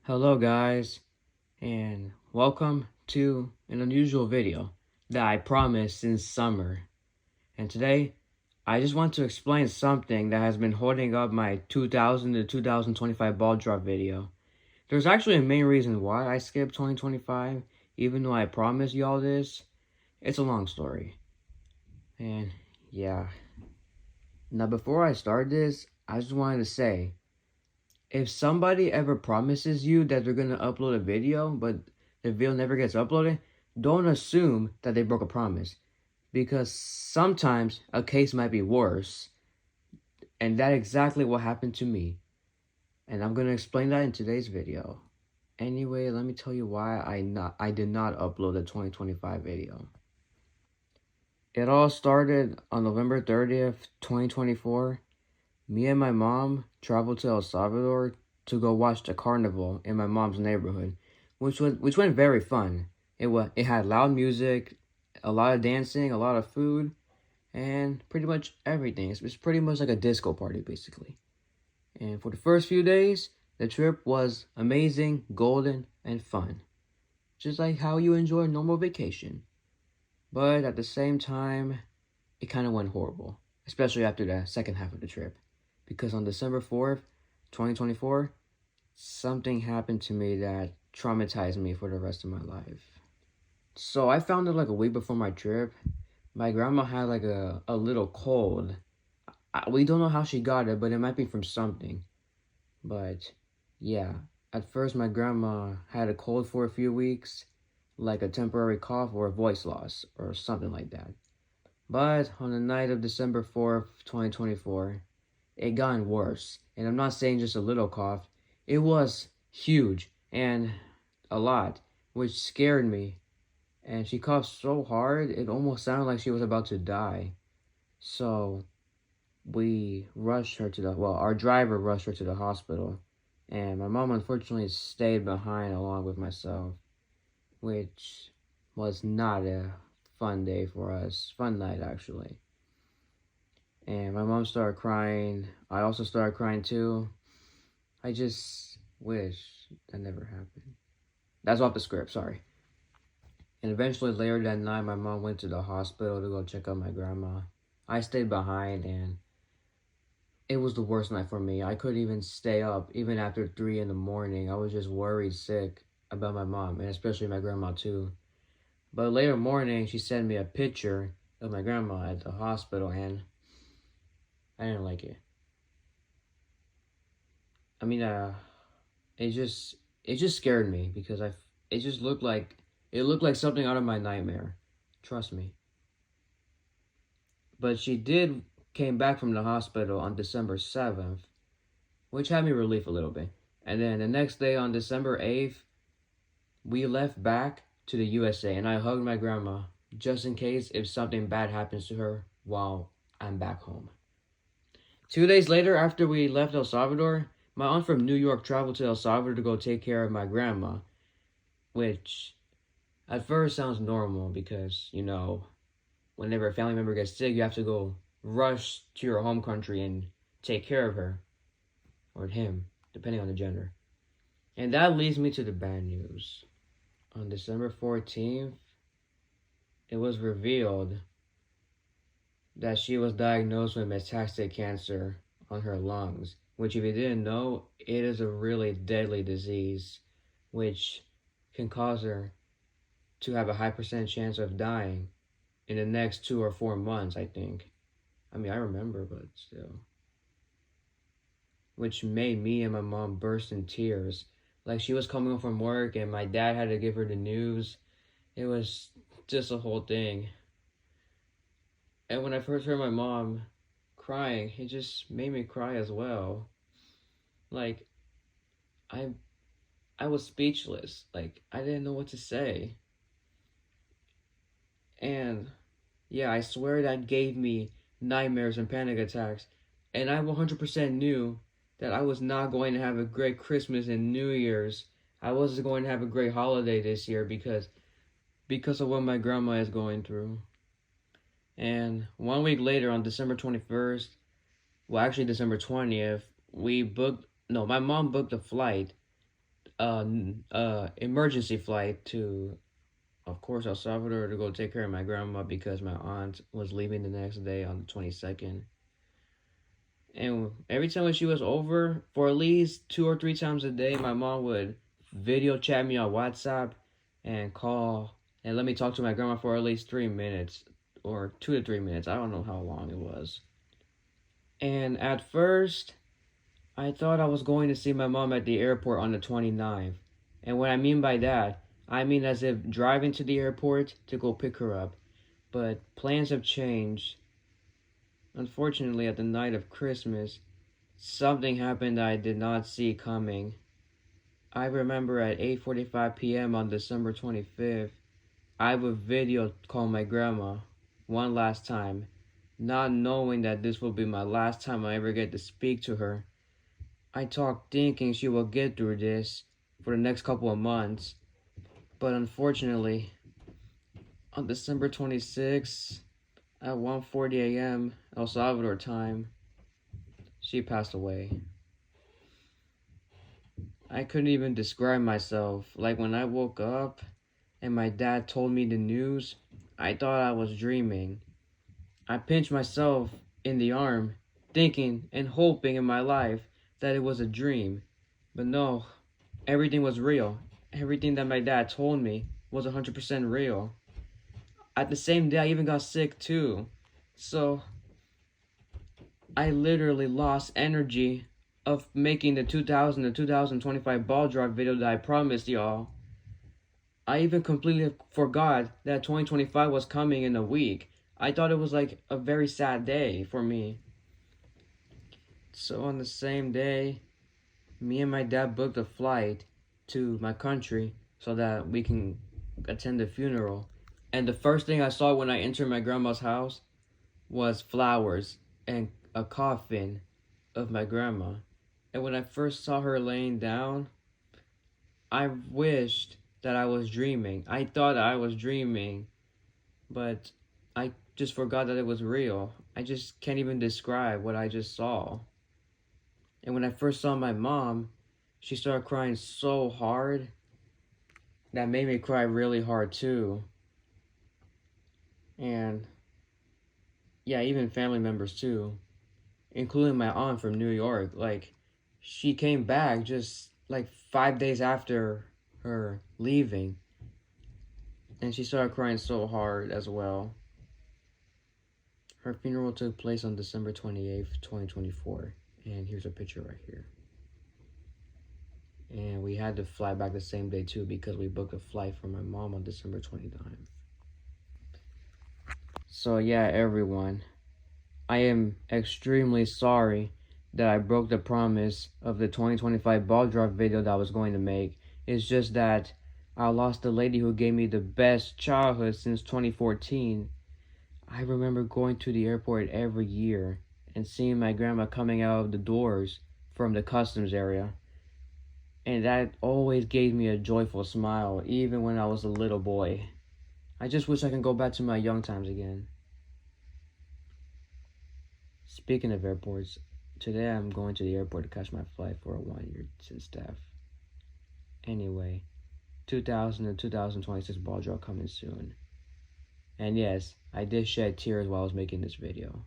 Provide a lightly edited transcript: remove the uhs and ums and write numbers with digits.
Hello guys, and welcome to an unusual video that I promised since summer. And today, I just want to explain something that has been holding up my 2000 to 2025 ball drop video. There's actually a main reason why I skipped 2025, even though I promised y'all this. It's a long story. And yeah. Now before I start this, I just wanted to say, if somebody ever promises you that they're gonna upload a video, but the video never gets uploaded, don't assume that they broke a promise. Because sometimes a case might be worse. And that's exactly what happened to me. And I'm gonna explain that in today's video. Anyway, let me tell you why I did not upload the 2025 video. It all started on November 30th, 2024. Me and my mom traveled to El Salvador to go watch the carnival in my mom's neighborhood, which went very fun. It had loud music, a lot of dancing, a lot of food, and pretty much everything. It's pretty much like a disco party basically. And for the first few days, the trip was amazing, golden, and fun, just like how you enjoy a normal vacation. But at the same time, it kind of went horrible, especially after the second half of the trip. Because on December 4th, 2024, something happened to me that traumatized me for the rest of my life. So I found out like a week before my trip, my grandma had like a little cold. We don't know how she got it, but it might be from something. But yeah, at first my grandma had a cold for a few weeks, like a temporary cough or a voice loss or something like that. But on the night of December 4th, 2024, it got worse. And I'm not saying just a little cough. It was huge and a lot, which scared me. And she coughed so hard, it almost sounded like she was about to die. So we rushed her to our driver rushed her to the hospital. And my mom unfortunately stayed behind along with myself, which was not a fun day for us. Fun night, actually. And my mom started crying. I also started crying too. I just wish that never happened. That's off the script, sorry. And eventually later that night, my mom went to the hospital to go check out my grandma. I stayed behind and it was the worst night for me. I couldn't even stay up, even after 3 in the morning. I was just worried sick about my mom, and especially my grandma too. But later morning, she sent me a picture of my grandma at the hospital, and I didn't like it. I mean, it just scared me because it just looked like something out of my nightmare. Trust me. But she did came back from the hospital on December 7th, which had me relief a little bit. And then the next day on December 8th, we left back to the USA and I hugged my grandma just in case if something bad happens to her while I'm back home. 2 days later, after we left El Salvador, my aunt from New York traveled to El Salvador to go take care of my grandma, which at first sounds normal because, whenever a family member gets sick, you have to go rush to your home country and take care of her, or him, depending on the gender. And that leads me to the bad news. On December 14th, it was revealed that she was diagnosed with metastatic cancer on her lungs, which, if you didn't know, it is a really deadly disease, which can cause her to have a high percent chance of dying in the next 2 or 4 months, I think. I mean, I remember, but still. Which made me and my mom burst in tears. Like, she was coming home from work and my dad had to give her the news. It was just a whole thing. And when I first heard my mom crying, it just made me cry as well. Like, I I was speechless. Like, I didn't know what to say. And yeah, I swear that gave me nightmares and panic attacks. And I 100% knew that I was not going to have a great Christmas and New Year's. I wasn't going to have a great holiday this year because of what my grandma is going through. And 1 week later, on December 21st, well, actually December 20th, my mom booked a flight emergency flight to, of course, El Salvador to go take care of my grandma because my aunt was leaving the next day on the 22nd. And every time when she was over, for at least 2 or 3 times a day, my mom would video chat me on WhatsApp and call and let me talk to my grandma for at least 3 minutes or 2 to 3 minutes. I don't know how long it was. And at first, I thought I was going to see my mom at the airport on the 29th. And what I mean by that, I mean as if driving to the airport to go pick her up. But plans have changed. Unfortunately, at the night of Christmas, something happened that I did not see coming. I remember at 8:45 p.m. on December 25th, I would video call my grandma one last time, not knowing that this will be my last time I ever get to speak to her. I talked thinking she will get through this for the next couple of months, but unfortunately, on December 26th at 1:40 a.m. El Salvador time, she passed away. I couldn't even describe myself. Like when I woke up and my dad told me the news, I thought I was dreaming. I pinched myself in the arm, thinking and hoping in my life that it was a dream. But no, everything was real. Everything that my dad told me was 100% real. At the same day, I even got sick too. So, I literally lost energy of making the 2000 to 2025 ball drop video that I promised y'all. I even completely forgot that 2025 was coming in a week. I thought it was like a very sad day for me. So on the same day, me and my dad booked a flight to my country so that we can attend the funeral. And the first thing I saw when I entered my grandma's house was flowers and a coffin of my grandma. And when I first saw her laying down, I wished that I was dreaming. I thought I was dreaming, but I just forgot that it was real. I just can't even describe what I just saw. And when I first saw my mom, she started crying so hard that made me cry really hard too. And yeah, even family members too, including my aunt from New York. Like, she came back just like 5 days after her leaving, and she started crying so hard as well. Her funeral took place on December 28th, 2024, and here's a picture right here. And we had to fly back the same day too because we booked a flight for my mom on December 29th. So yeah, everyone, I am extremely sorry that I broke the promise of the 2025 ball drop video that I was going to make. It's just that I lost the lady who gave me the best childhood since 2014. I remember going to the airport every year and seeing my grandma coming out of the doors from the customs area. And that always gave me a joyful smile, even when I was a little boy. I just wish I could go back to my young times again. Speaking of airports, today I'm going to the airport to catch my flight for a 1-year to staff. Anyway, 2000 to 2026 ball drop coming soon. And yes, I did shed tears while I was making this video.